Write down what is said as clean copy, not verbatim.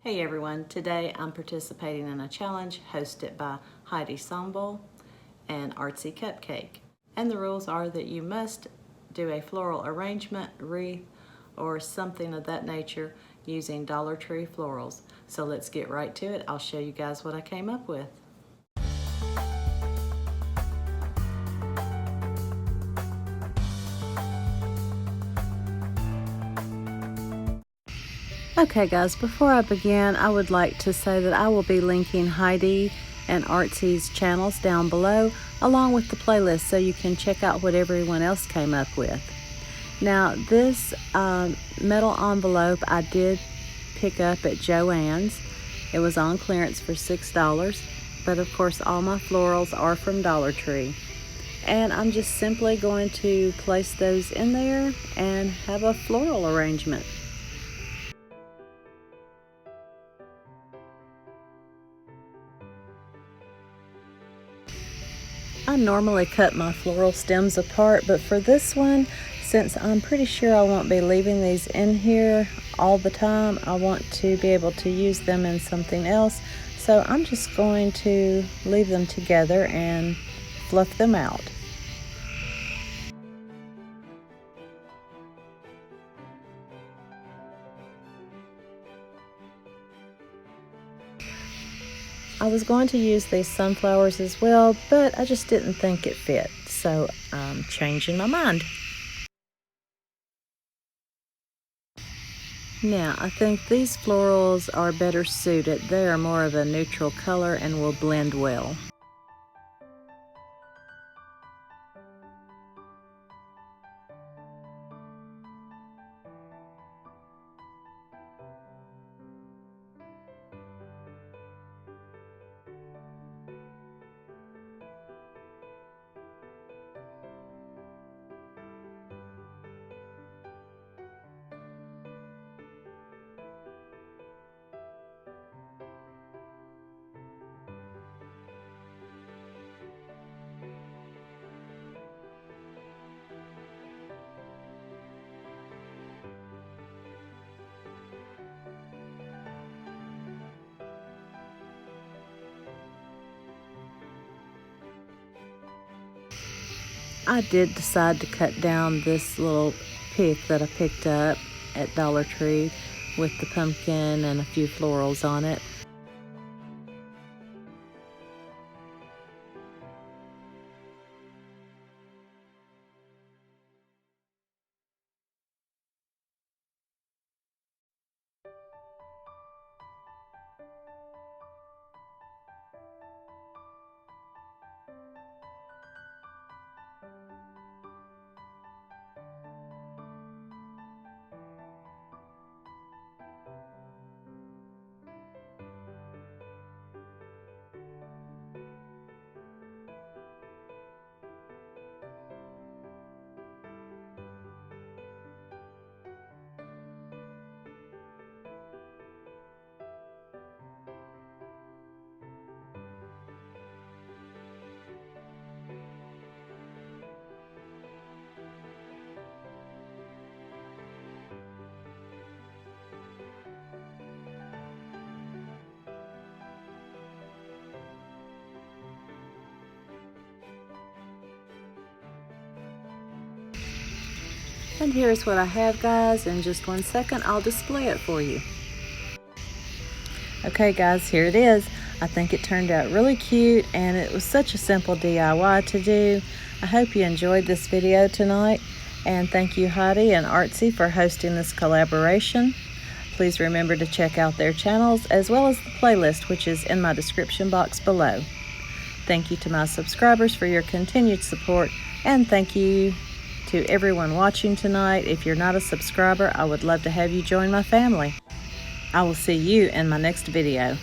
Hey everyone, today I'm participating in a challenge hosted by Heidi Sonboul and Artsy Cupcake. And the rules are that you must do a floral arrangement, wreath, or something of that nature using Dollar Tree florals. So let's get right to it. I'll show you guys what I came up with. Okay guys, before I begin, I would like to say that I will be linking Heidi and Artsy's channels down below, along with the playlist, so you can check out what everyone else came up with. Now, this metal envelope I did pick up at Joann's. It was on clearance for $6, but of course all my florals are from Dollar Tree. And I'm just simply going to place those in there and have a floral arrangement. I normally cut my floral stems apart, but for this one, since I'm pretty sure I won't be leaving these in here all the time, I want to be able to use them in something else. So I'm just going to leave them together and fluff them out. I was going to use these sunflowers as well, but I just didn't think it fit, so I'm changing my mind. Now, I think these florals are better suited. They are more of a neutral color and will blend well. I did decide to cut down this little pick that I picked up at Dollar Tree with the pumpkin and a few florals on it. And here's what I have, guys. In just 1 second, I'll display it for you. Okay guys, here it is. I think it turned out really cute, and it was such a simple DIY to do. I hope you enjoyed this video tonight, and thank you Heidi and Artsy for hosting this collaboration. Please remember to check out their channels as well as the playlist, which is in my description box below. Thank you to my subscribers for your continued support, and thank you to everyone watching tonight. If you're not a subscriber, I would love to have you join my family. I will see you in my next video.